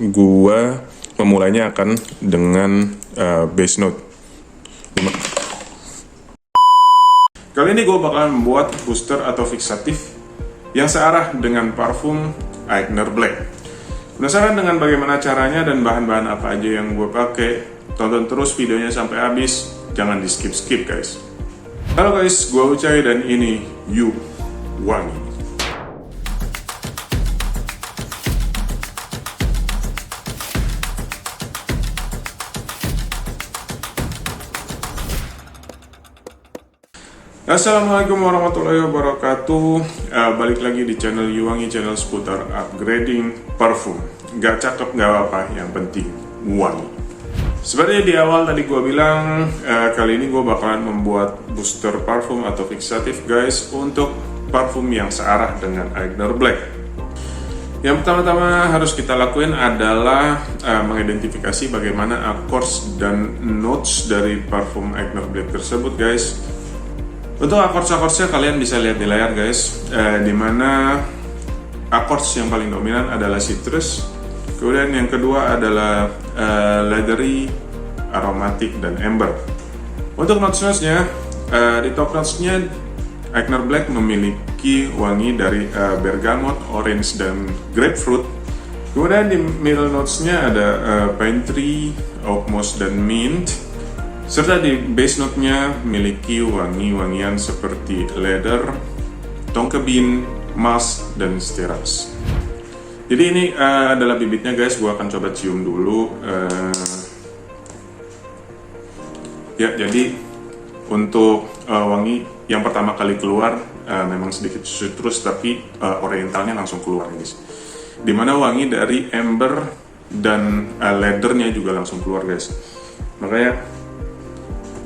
gua memulainya akan dengan base note. Kali ini gue bakalan membuat booster atau fixatif yang searah dengan parfum Aigner Black. Penasaran dengan bagaimana caranya dan bahan-bahan apa aja yang gue pakai? Tonton terus videonya sampai habis, jangan di skip-skip guys. Halo guys, gue Ucai dan ini You Wangi. Assalamualaikum warahmatullahi wabarakatuh. Balik lagi di channel You Wangi, channel seputar upgrading parfum. Gak cakep gak apa-apa, yang penting wangi. Seperti di awal tadi gue bilang, kali ini gue bakalan membuat booster parfum atau fixatif guys untuk parfum yang searah dengan Aigner Black. Yang pertama-tama harus kita lakuin adalah mengidentifikasi bagaimana accords dan notes dari parfum Aigner Black tersebut guys. Untuk accords-accordsnya kalian bisa lihat di layar guys, dimana accords yang paling dominan adalah citrus, kemudian yang kedua adalah leathery, aromatic, dan amber. Untuk notes-nya, di top notes-nya Aigner Black memiliki wangi dari bergamot, orange, dan grapefruit. Kemudian di middle notes-nya ada pine tree, oak moss, dan mint. Serta di base note-nya memiliki wangi-wangian seperti leather, tonka bean, musk, dan styrax. Jadi ini adalah bibitnya guys, gua akan coba cium dulu. Ya, jadi untuk wangi yang pertama kali keluar memang sedikit citrus, tapi orientalnya langsung keluar guys. Dimana wangi dari amber dan leathernya juga langsung keluar guys. Makanya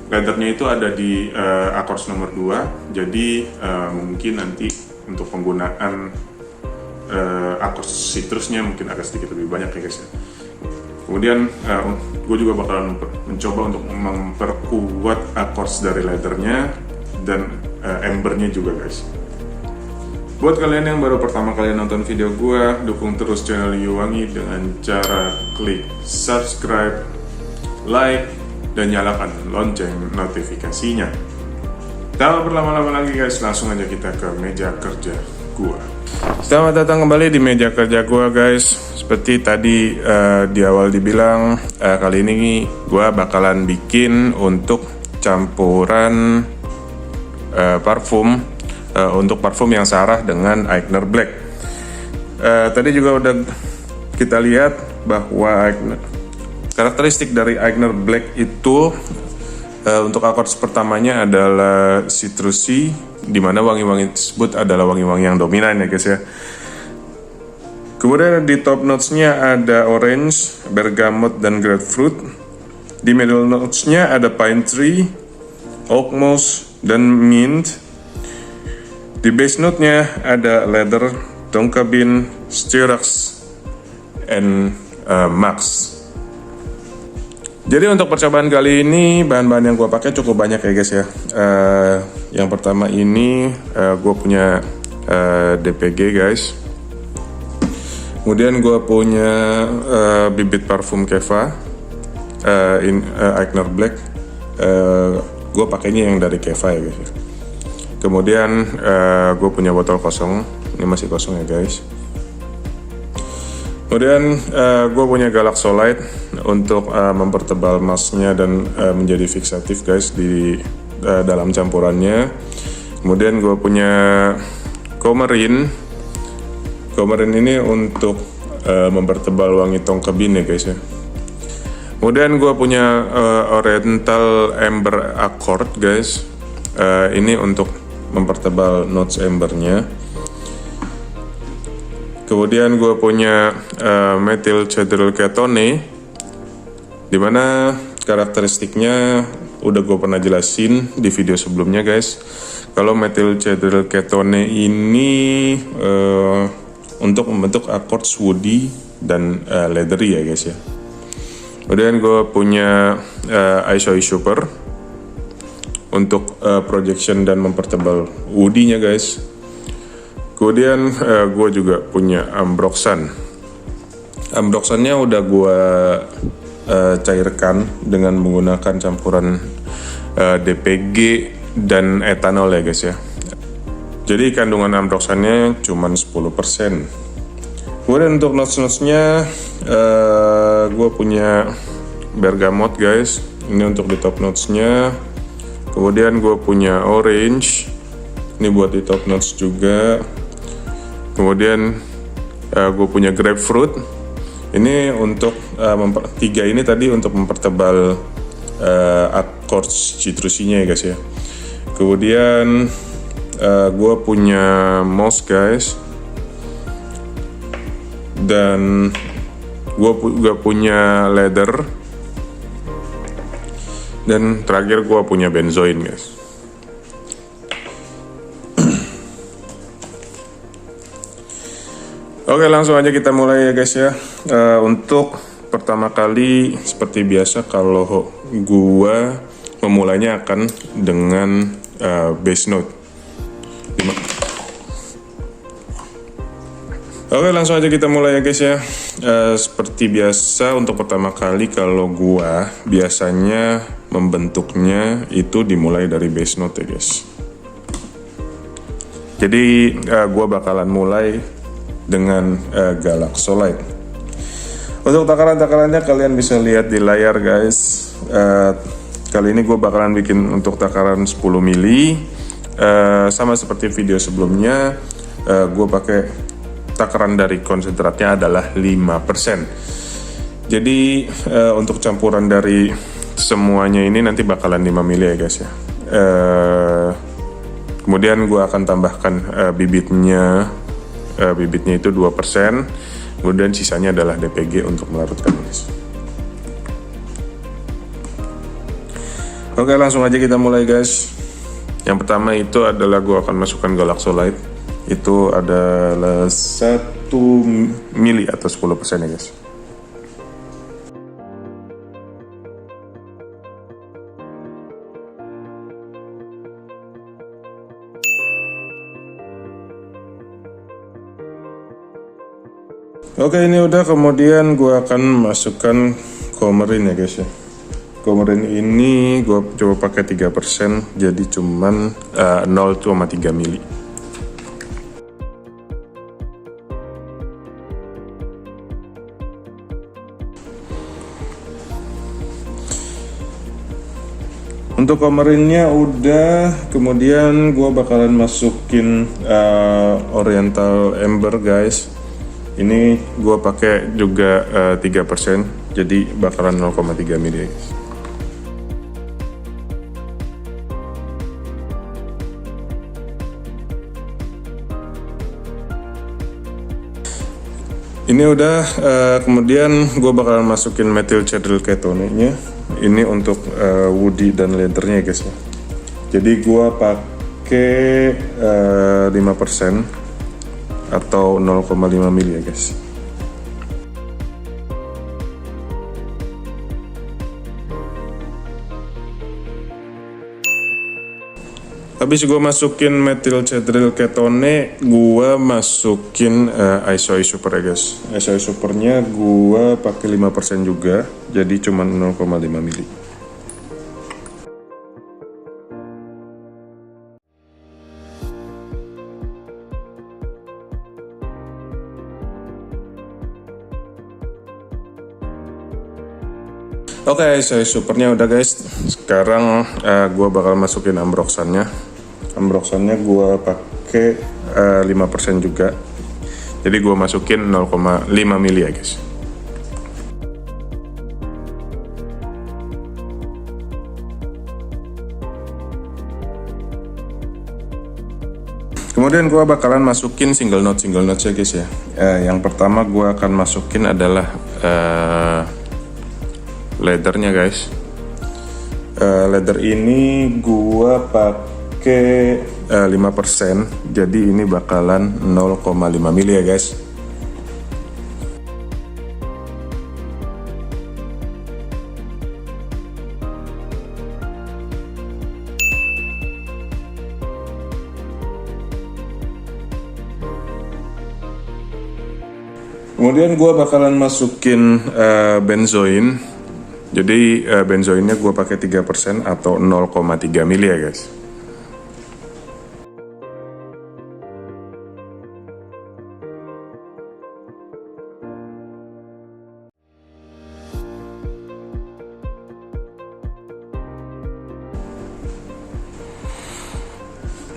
leathernya itu ada di accords nomor 2, jadi mungkin nanti untuk penggunaan accords citrusnya mungkin agak sedikit lebih banyak ya guys ya. Kemudian gue juga bakalan mencoba untuk memperkuat accords dari leathernya dan ambernya juga guys. Buat kalian yang baru pertama kali nonton video gue, dukung terus channel You Wangi dengan cara klik subscribe, like, dan nyalakan lonceng notifikasinya. Tanpa berlama-lama lagi guys, langsung aja kita ke meja kerja gua. Selamat datang kembali di meja kerja gua guys. Seperti tadi di awal dibilang, kali ini gua bakalan bikin untuk campuran parfum untuk parfum yang searah dengan Aigner Black. Tadi juga udah kita lihat bahwa karakteristik dari Aigner Black itu untuk accords pertamanya adalah citrusy, di mana wangi-wangi tersebut adalah wangi-wangi yang dominan ya guys ya. Kemudian di top notes-nya ada orange, bergamot, dan grapefruit. Di middle notes-nya ada pine tree, oak moss, dan mint. Di base note-nya ada leather, tonka bean, styrax, and musk. Jadi untuk percobaan kali ini bahan-bahan yang gue pakai cukup banyak ya guys ya. Yang pertama ini gue punya DPG guys. Kemudian gue punya bibit parfum Keva Aigner Black. Gue pakainya yang dari Keva ya guys. Kemudian gue punya botol kosong. Ini masih kosong ya guys. Kemudian gue punya Galaxolite untuk mempertebal masknya dan menjadi fixatif guys di dalam campurannya. Kemudian gue punya Coumarin. Coumarin ini untuk mempertebal wangi tonka bean ya guys ya. Kemudian gue punya Oriental Amber Accord guys. Ini untuk mempertebal notes ambernya. Kemudian gue punya methyl cetyl ketone, dimana karakteristiknya udah gue pernah jelasin di video sebelumnya guys. Kalau methyl cetyl ketone ini untuk membentuk accords woody dan leathery ya guys ya. Kemudian gue punya Isoy Super untuk projection dan mempertebal woody-nya guys. Kemudian gue juga punya Ambroxan. Ambroxannya udah gua cairkan dengan menggunakan campuran DPG dan etanol ya guys ya. Jadi kandungan ambroxannya cuma 10%. Kemudian untuk notes-notesnya gue punya bergamot guys. Ini untuk di top notesnya. Kemudian gue punya orange. Ini buat di top notes juga. Kemudian gue punya grapefruit. Ini untuk tiga ini tadi untuk mempertebal akord citrusinya ya guys ya. Kemudian gue punya mouse guys, dan gue juga punya leather, dan terakhir gue punya benzoin guys. Oke, langsung aja kita mulai ya guys ya. Untuk pertama kali seperti biasa kalau gua memulainya akan dengan bass note. Oke, langsung aja kita mulai ya guys ya. Seperti biasa untuk pertama kali kalau gua biasanya membentuknya itu dimulai dari bass note ya guys. Jadi gua bakalan mulai dengan Galaxolite. Untuk takaran-takarannya kalian bisa lihat di layar guys. Kali ini gue bakalan bikin untuk takaran 10 mili. Sama seperti video sebelumnya, gue pakai takaran dari konsentratnya adalah 5%. Jadi untuk campuran dari semuanya ini nanti bakalan 5 mili ya guys ya. Kemudian gue akan tambahkan bibitnya itu 2%, kemudian sisanya adalah DPG untuk melarutkan guys. Oke, langsung aja kita mulai guys. Yang pertama itu adalah gue akan masukkan Galaxolite. Itu adalah 1 mili atau 10% ya guys. Oke, ini udah, kemudian gue akan masukkan coumarin ya guys ya. Coumarin ini gue coba pakai 3%, jadi cuman 0,3 mili. Untuk coumarinnya udah, kemudian gue bakalan masukin Oriental Amber guys. Ini gue pakai juga 3%, jadi bakalan 0,3 mili. Ini udah, kemudian gue bakalan masukin methyl cetyl ketone-nya. Ini untuk woody dan leathernya guys ya. Jadi gue pakai 5%. Atau 0,5 mili ya guys. Habis gue masukin methyl cetyl ketone, gue masukin isoy super ya guys. Isoy supernya gue pakai 5% juga, jadi cuma 0,5 mili. Oke, saya supernya udah guys. Sekarang gue bakal masukin ambroxannya. Ambroxannya gue pakai 5% juga. Jadi gue masukin 0,5 mili ya guys. Kemudian gue bakalan masukin single note ya guys ya. Yang pertama gue akan masukin adalah leathernya guys. Leather ini gua pakai 5%, jadi ini bakalan 0,5 mili ya guys. Kemudian gue bakalan masukin benzoin. Jadi benzoinnya gue pakai 3% atau 0,3 mili ya guys.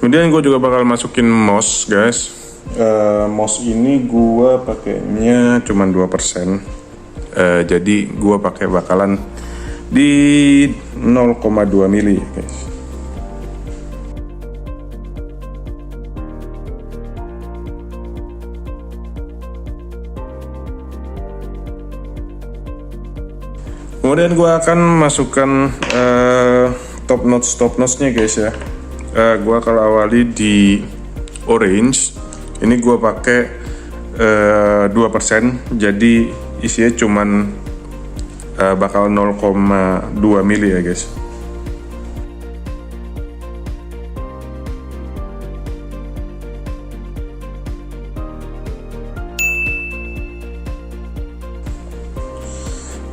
Kemudian gue juga bakal masukin moss guys. Moss ini gue pakainya cuma 2%. Jadi gue bakalan di 0,2 mili guys. Kemudian gue akan masukkan top notes-nya guys ya. Gue akan awali di orange. Ini gue pakai 2%, jadi isinya cuman bakal 0,2 mili ya guys.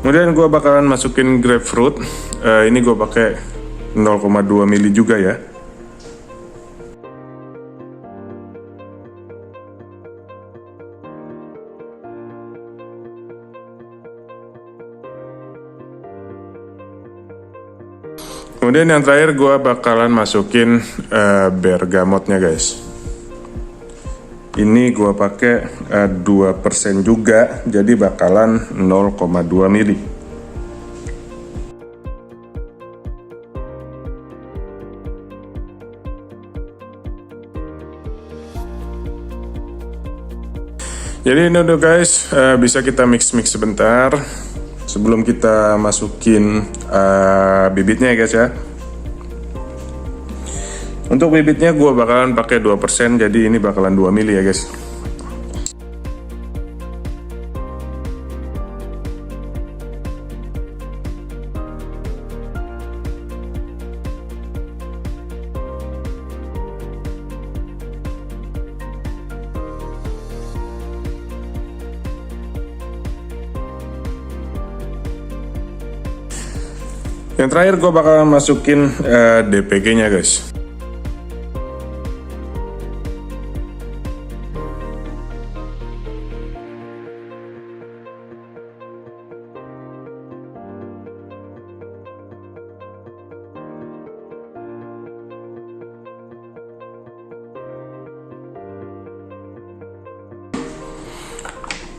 Kemudian gue bakalan masukin grapefruit. Ini gue pakai 0,2 mili juga ya. Kemudian yang terakhir gue bakalan masukin bergamotnya guys. Ini gue pakai 2% juga, jadi bakalan 0,2 mili. Jadi ini udah guys, bisa kita mix sebentar sebelum kita masukin bibitnya ya guys ya. Untuk bibitnya gue bakalan pakai 2%, jadi ini bakalan 2 mili ya guys. Yang terakhir gue bakalan masukin DPG-nya guys.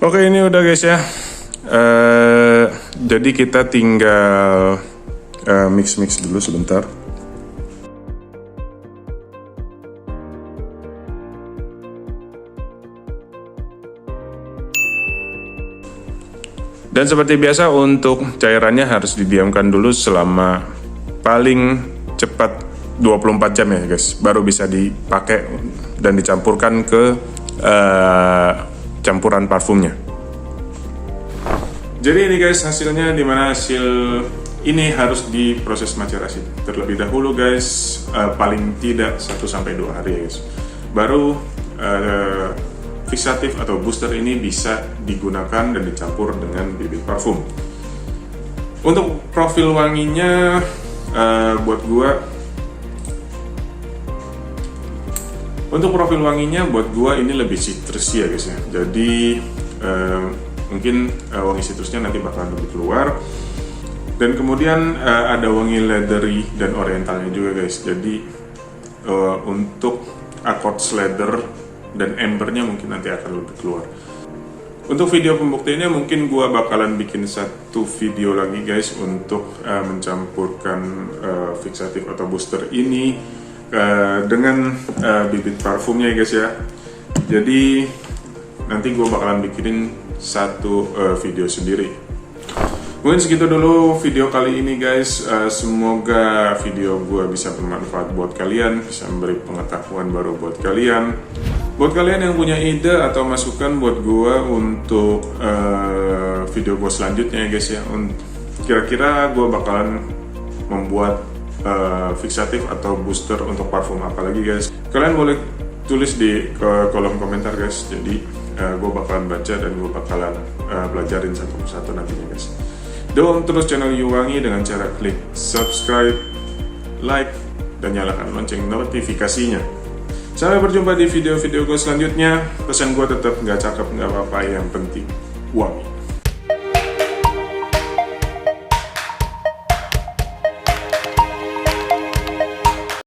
Oke, ini udah guys ya. Jadi kita tinggal mix dulu sebentar. Dan seperti biasa untuk cairannya harus didiamkan dulu selama paling cepat 24 jam ya guys, baru bisa dipakai dan dicampurkan ke campuran parfumnya. Jadi ini guys hasilnya, dimana hasil ini harus diproses macerasi terlebih dahulu guys, paling tidak 1-2 hari ya guys. Baru fixatif atau booster ini bisa digunakan dan dicampur dengan bibit parfum. Untuk profil wanginya buat gua ini lebih citrus ya guys ya. Jadi mungkin wangi citrusnya nanti bakalan lebih keluar. Dan kemudian ada wangi leathery dan orientalnya juga guys. Jadi untuk accords leather dan ambernya mungkin nanti akan lebih keluar. Untuk video pembuktiannya mungkin gua bakalan bikin satu video lagi guys untuk mencampurkan fixatif atau booster ini dengan bibit parfumnya ya guys ya. Jadi nanti gua bakalan bikinin satu video sendiri. Mungkin segitu dulu video kali ini guys. Semoga video gue bisa bermanfaat buat kalian, bisa memberi pengetahuan baru buat kalian. Buat kalian yang punya ide atau masukan buat gue untuk video gue selanjutnya ya guys ya. Kira-kira gue bakalan membuat fixatif atau booster untuk parfum apa lagi guys. Kalian boleh tulis di kolom komentar guys. Jadi gue bakalan baca dan gue bakalan belajarin satu persatu nantinya guys. Dukung terus channel Yuwangi dengan cara klik subscribe, like, dan nyalakan lonceng notifikasinya. Sampai berjumpa di video-video gue selanjutnya. Pesan gue tetap nggak cakep nggak apa-apa, yang penting wangi.